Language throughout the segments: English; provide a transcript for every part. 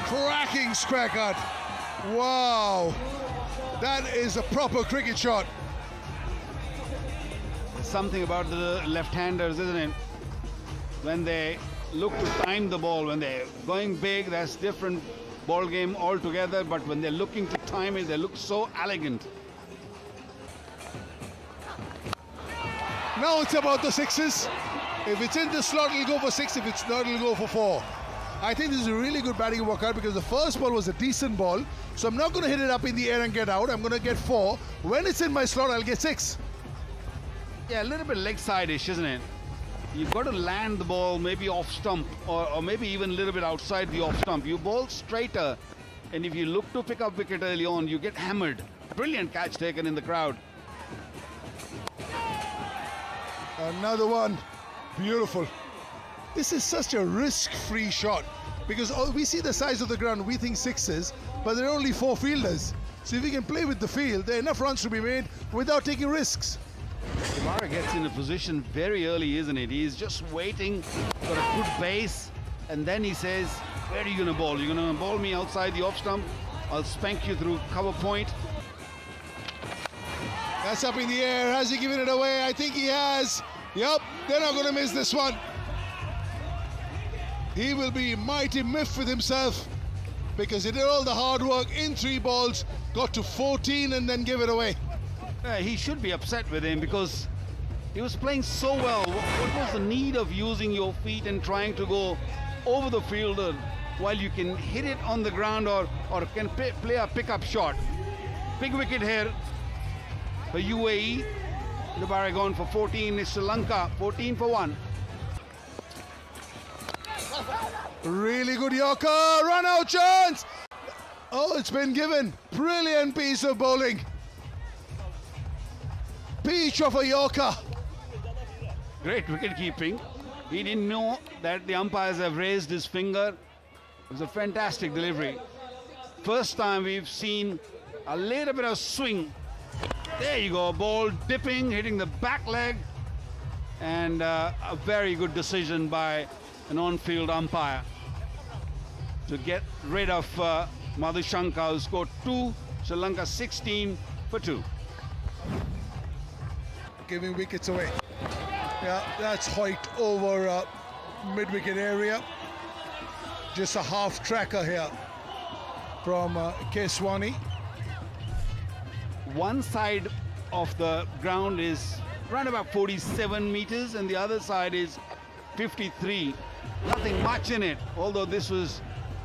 Cracking square cut. Wow. That is a proper cricket shot. Something about the left-handers, isn't it? When they look to time the ball, when they're going big, that's different ball game altogether. But when they're looking to time it, they look so elegant. Now it's about the sixes. If it's in the slot, it'll go for 6. If it's not, it'll go for 4. I think this is a really good batting workout because the first ball was a decent ball. So I'm not going to hit it up in the air and get out. I'm going to get 4. When it's in my slot, I'll get 6. Yeah, a little bit leg side-ish, isn't it? You've got to land the ball maybe off stump or maybe even a little bit outside the off stump. You bowl straighter, and if you look to pick up wicket early on, you get hammered. Brilliant catch taken in the crowd. Another one. Beautiful. This is such a risk-free shot because we see the size of the ground, we think 6s, but there are only 4 fielders. So if we can play with the field, there are enough runs to be made without taking risks. Chopra gets in a position very early, isn't it? He's just waiting for a good base, and then he says, where are you going to bowl? You're going to bowl me outside the off stump? I'll spank you through cover point. That's up in the air. Has he given it away? I think he has. Yep, they're not going to miss this one. He will be mighty miffed with himself because he did all the hard work in 3 balls, got to 14 and then gave it away. He should be upset with him because he was playing so well. What was the need of using your feet and trying to go over the fielder while you can hit it on the ground or can play a pickup shot? Big wicket here for UAE. Chopra gone for 14. Sri Lanka 14 for 1. Really good Yorker, run out chance. Oh, it's been given. Brilliant piece of bowling. Peach of a Yorker. Great wicket keeping. He didn't know that the umpires have raised his finger. It was a fantastic delivery. First time we've seen a little bit of swing. There you go, ball dipping, hitting the back leg, and a very good decision by an on-field umpire to get rid of Madhushanka, who scored 2, Sri Lanka 16 for 2. Giving wickets away. Yeah, that's hiked over mid-wicket area. Just a half tracker here from Keswani. One side of the ground is around about 47 meters and the other side is 53. Nothing much in it, although this was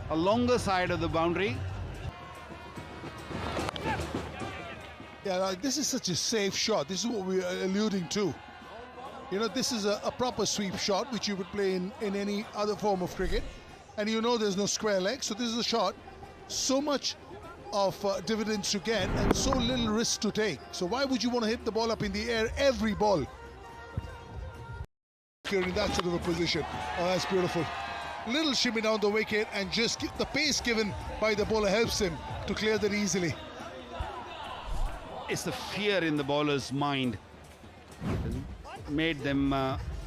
a longer side of the boundary. Yeah, this is such a safe shot. This is what we are alluding to. You know, this is a proper sweep shot which you would play in any other form of cricket, and you know there's no square leg, so this is a shot so much of dividends to get and so little risk to take. So why would you want to hit the ball up in the air every ball? You're in that sort of a position. Oh, that's beautiful. Little shimmy down the wicket, and just the pace given by the bowler helps him to clear that easily. It's the fear in the bowler's mind that made them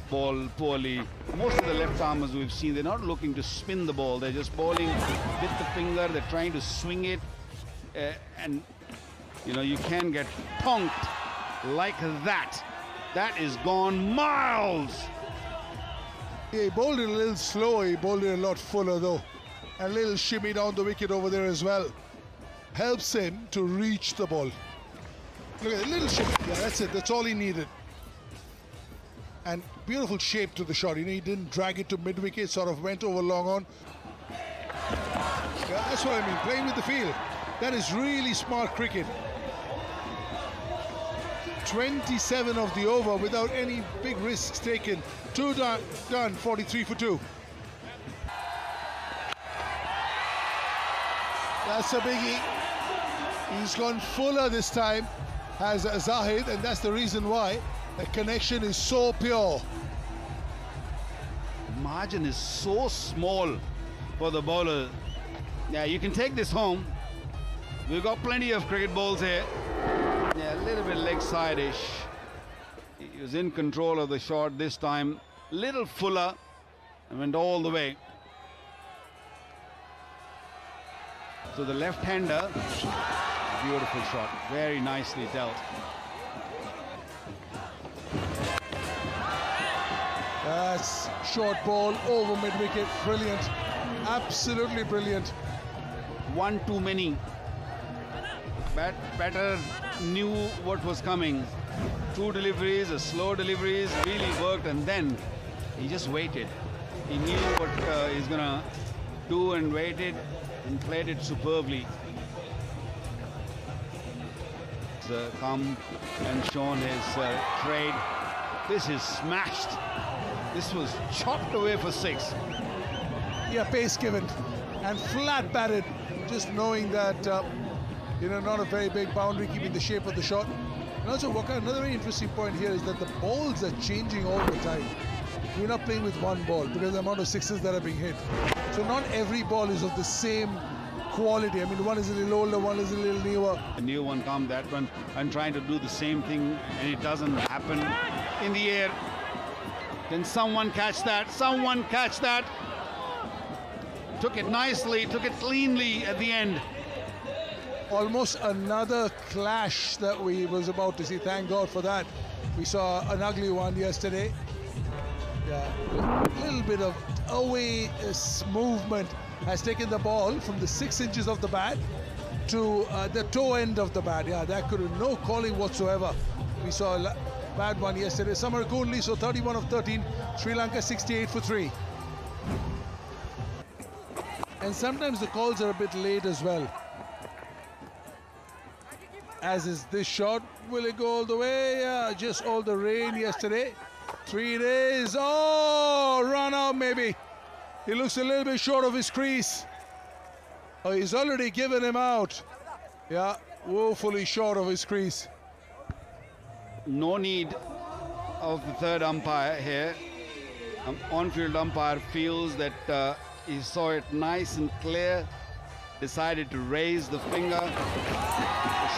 bowl poorly. Most of the left armers we've seen, they're not looking to spin the ball, they're just bowling with the finger, they're trying to swing it, and you know, you can get punked like that. That is gone miles. Yeah, he bowled it a little slower, he bowled it a lot fuller though. A little shimmy down the wicket over there as well. Helps him to reach the ball. Look at the little shimmy, yeah, that's it, that's all he needed. And beautiful shape to the shot, you know, he didn't drag it to mid-wicket, sort of went over long on. Yeah, that's what I mean, playing with the field. That is really smart cricket. 27 of the over without any big risks taken. 2 done, 43 for 2. That's a biggie. He's gone fuller this time, has Zahid, and that's the reason why the connection is so pure. The margin is so small for the bowler. Yeah, you can take this home. We've got plenty of cricket balls here. Yeah, a little bit leg side-ish. He was in control of the shot this time. Little fuller and went all the way. So the left-hander, beautiful shot, very nicely dealt. That's short ball over mid-wicket, brilliant, absolutely brilliant. One too many. Batter knew what was coming. Two deliveries, slow deliveries, really worked, and then he just waited. He knew what he's gonna do and waited and played it superbly. He's come and shown his trade. This is smashed. This was chopped away for 6. Yeah, pace given and flat batted, just knowing that, you know, not a very big boundary, keeping the shape of the shot. And also, WAQAR, another very interesting point here is that the balls are changing all the time. We're not playing with one ball because the amount of 6s that are being hit. So not every ball is of the same quality. I mean, one is a little older, one is a little newer. A new one come, that one, and trying to do the same thing, and it doesn't happen. In the air. Can someone catch that? Someone catch that? Took it nicely, took it cleanly at the end. Almost another clash that we was about to see. Thank God for that. We saw an ugly one yesterday. Yeah, a little bit of away movement has taken the ball from the 6 inches of the bat to the toe end of the bat. Yeah, that could have no calling whatsoever. We saw a bad one yesterday. Samar Koonli, so 31 of 13. Sri Lanka 68 for 3. And sometimes the calls are a bit late as well. As is this shot. Will it go all the way? Yeah, just all the rain yesterday. 3 days. Oh, run out maybe. He looks a little bit short of his crease. Oh, he's already given him out. Yeah, woefully short of his crease. No need of the third umpire here. On-field umpire feels that he saw it nice and clear, decided to raise the finger,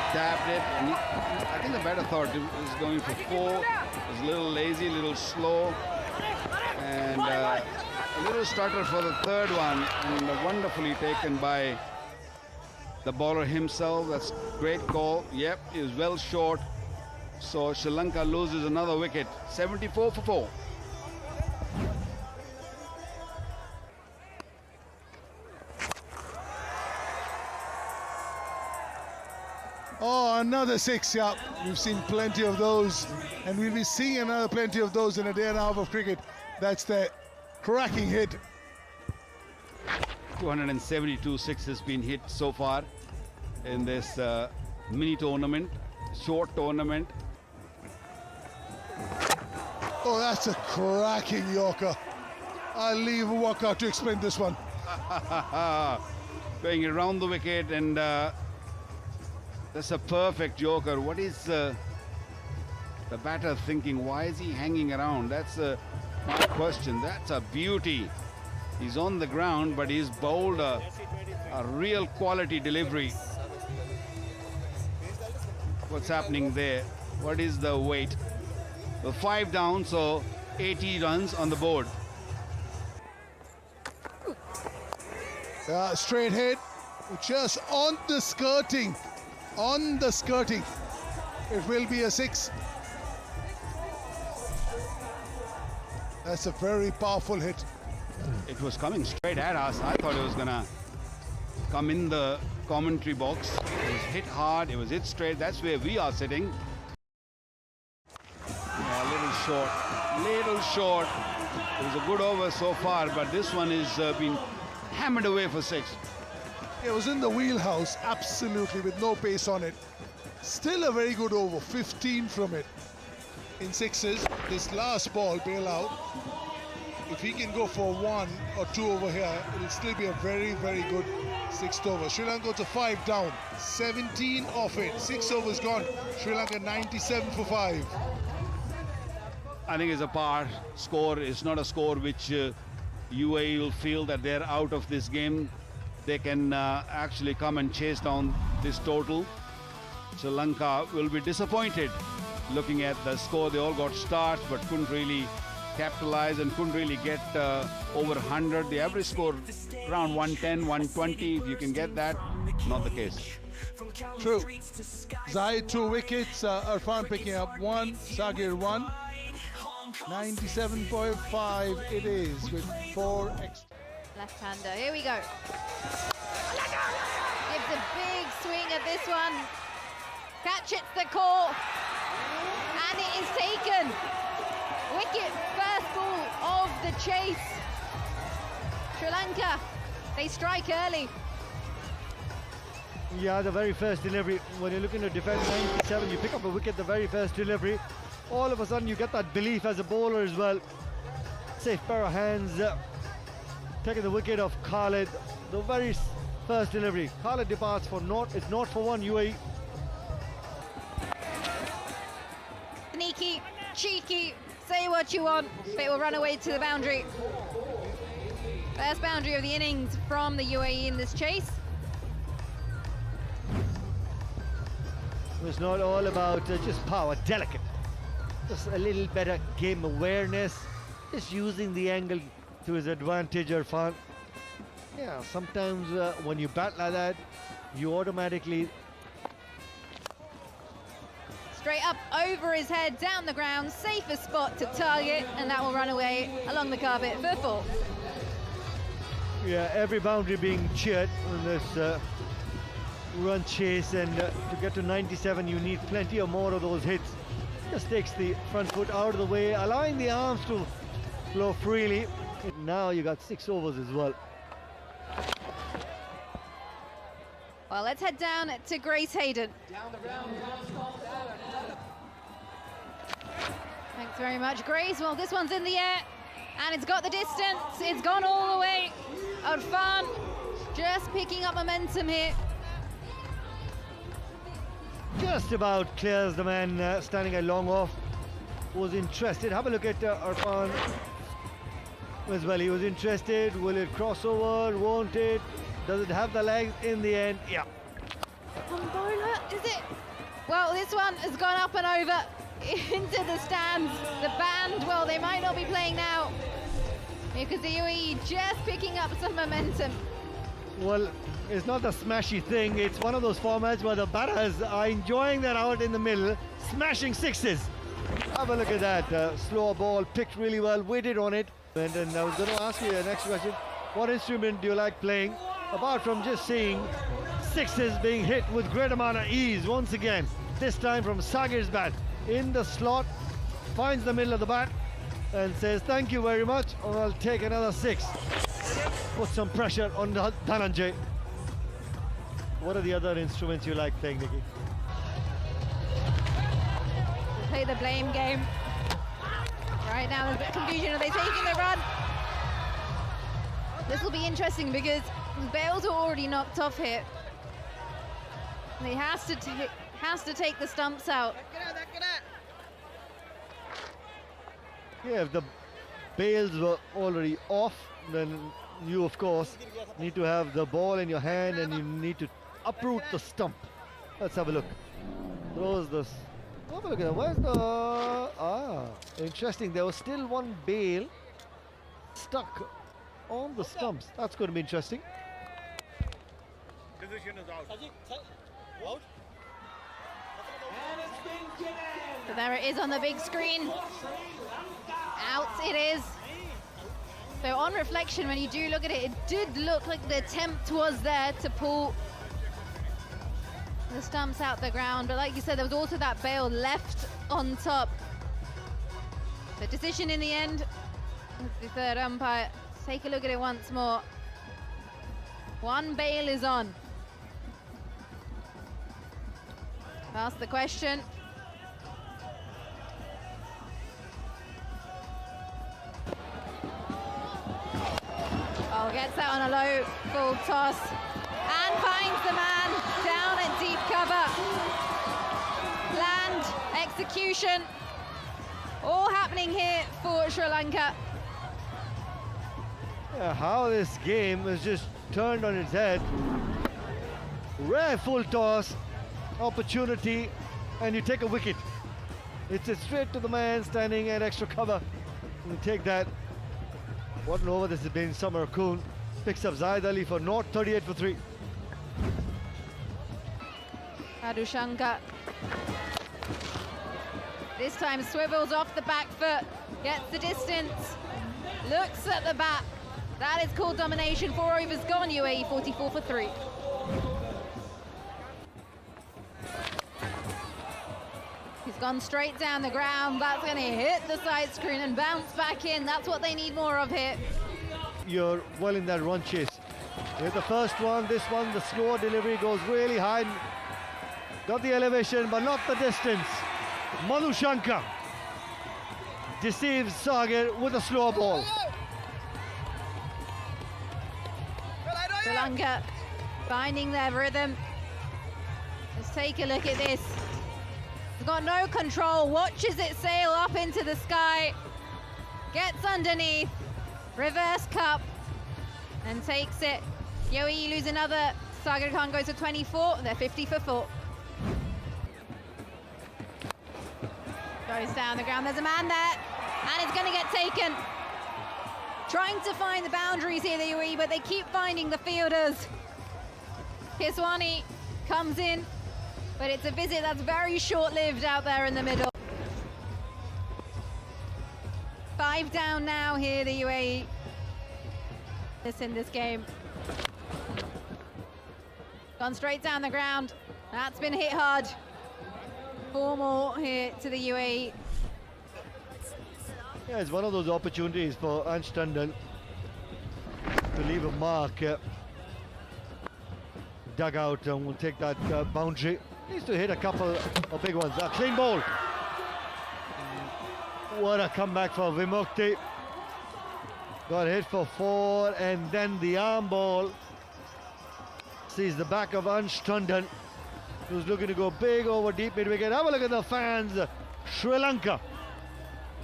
stabbed it, and I think the batter thought it was going for 4. It was a little lazy, a little slow, and a little stutter for the third one, and wonderfully taken by the bowler himself. That's great call. Yep, he was well short. So Sri Lanka loses another wicket, 74 for 4. Oh, another 6, yeah. We've seen plenty of those, and we'll be seeing another plenty of those in a day and a half of cricket. That's the cracking hit. 272 sixes been hit so far in this mini tournament, short tournament. Oh, that's a cracking Yorker. I'll leave WAQAR to explain this one. Going around the wicket, and that's a perfect Yorker. What is the batter thinking? Why is he hanging around? That's my question. That's a beauty. He's on the ground, but he's bowled a real quality delivery. What's happening there? What is the weight? Well, 5 down, so 80 runs on the board. Straight hit, just on the skirting. On the skirting. It will be a 6. That's a very powerful hit. It was coming straight at us. I thought it was gonna come in the commentary box. It was hit hard, it was hit straight. That's where we are sitting. Yeah, a little short, little short. It was a good over so far, but this one is been hammered away for 6. It was in the wheelhouse, absolutely, with no pace on it. Still a very good over, 15 from it. In 6s, this last ball, bail out. If he can go for 1 or 2 over here, it'll still be a very, very good 6th over. Sri Lanka to 5 down, 17 off it, 6 overs gone. Sri Lanka 97 for 5. I think it's a par score. It's not a score which UAE will feel that they're out of this game. They can actually come and chase down this total. Sri Lanka will be disappointed looking at the score. They all got starts but couldn't really capitalize and couldn't really get over 100. The average score around 110, 120, if you can get that. not the case. True. Zahid 2 wickets, Irfan picking up 1, Sagir 1. 97.5 it is with 4 extra. Left-hander, here we go. Gives a big swing at this one. Catch it's the call. And it is taken. Wicket, first ball of the chase. Sri Lanka, they strike early. Yeah, the very first delivery. When you're looking to defend 97, you pick up a wicket the very first delivery. All of a sudden, you get that belief as a bowler as well. Safe pair of hands. Taking the wicket of Khalid. The very first delivery. Khalid departs for naught. It's not for 1 UAE. Sneaky, cheeky, say what you want, but it will run away to the boundary. First boundary of the innings from the UAE in this chase. It's not all about just power, delicate. Just a little better game awareness. Just using the angle to his advantage, Irfan. Yeah, sometimes when you bat like that, you automatically... Straight up over his head, down the ground, safest spot to target, and that will run away along the carpet for 4. Yeah, every boundary being cheered in this run chase, and to get to 97 you need plenty of more of those hits. Just takes the front foot out of the way, allowing the arms to flow freely. And now you got 6 overs as well. Well, let's head down to Grace Hayden. Thanks very much, Grace. Well, this one's in the air, and it's got the distance. It's gone all the way. Irfan just picking up momentum here. Just about clears the man standing a long off. Was interested. Have a look at Irfan as well. He was interested. Will it cross over? Won't it? Does it have the legs in the end? Yeah. Bowler, is it? Well, this one has gone up and over into the stands. The band, well, they might not be playing now because the UAE just picking up some momentum. Well, it's not the smashy thing. It's one of those formats where the batters are enjoying their out in the middle, smashing sixes. Have a look at that. Slower ball, picked really well, waited on it. And I was going to ask you the next question. What instrument do you like playing? Apart from just seeing sixes being hit with great amount of ease once again. This time from Sagir's bat. In the slot, finds the middle of the bat and says, thank you very much, or I'll take another 6. Put some pressure on Dhananjay. What are the other instruments you like playing, Nikki? Play the blame game. Right now there's a bit of confusion. Are they taking the run? This will be interesting because Bales are already knocked off here. He has to take the stumps out. Yeah, if the bails were already off, then you of course need to have the ball in your hand and you need to uproot the stump. Let's have a look. Throws this. Have a look at that. Where's the... interesting. There was still one bail stuck on the stumps. That's going to be interesting. Decision is out. Out. So there it is on the big screen. Out it is. So on reflection, when you do look at it, it did look like the attempt was there to pull the stumps out the ground. But like you said, there was also that bail left on top. The decision in the end, the third umpire. Take a look at it once more. One bail is on. Ask the question. Oh, gets that on a low full toss and finds the man down at deep cover. Planned execution, all happening here for Sri Lanka. Yeah, how this game is just turned on its head. Rare full toss opportunity, and you take a wicket. It's straight to the man standing at extra cover. You take that. What an over this has been. Samar Khoon picks up Zahid Ali for naught, 38 for 3. Madhushanka. This time swivels off the back foot, gets the distance, looks at the bat. That is called domination. 4 overs gone, UAE 44 for 3. He's gone straight down the ground. That's going to hit the side screen and bounce back in. That's what they need more of here. You're well in that run chase. Here's the first one, this one, the slow delivery goes really high. Got the elevation, but not the distance. Madhushanka deceives Sagar with a slow ball. Sri Lanka finding their rhythm. Let's take a look at this. He's got no control, watches it sail up into the sky, gets underneath, reverse cup, and takes it. UAE lose another. Sagar Khan goes to 24, they're 50 for 4. Goes down the ground, there's a man there, and it's gonna get taken. Trying to find the boundaries here, the UAE, but they keep finding the fielders. Kiswani comes in, but it's a visit that's very short-lived out there in the middle. 5 down now here, the UAE. This in this game. Gone straight down the ground. That's been hit hard. 4 more here to the UAE. Yeah, it's one of those opportunities for Ansh Tandon to leave a mark. Dugout and will take that boundary. Needs to hit a couple of big ones. A clean ball. What a comeback for Vimukti. Got hit for 4, and then the arm ball sees the back of Ansh Tandon, who's looking to go big over deep mid-wicket. Have a look at the fans. Sri Lanka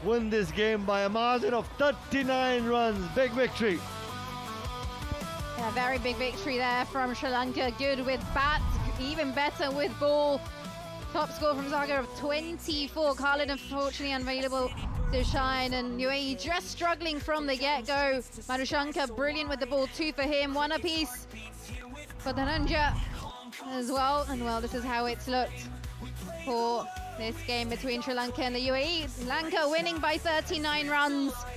win this game by a margin of 39 runs. Big victory. Yeah, very big victory there from Sri Lanka. Good with bat, even better with ball. Top score from Sagar of 24. Khalid unfortunately unavailable to shine, and UAE just struggling from the get-go. Madhushanka brilliant with the ball, 2 for him, 1 apiece for Dhananjay as well. And well, this is how it's looked for this game between Sri Lanka and the UAE. Lanka winning by 39 runs.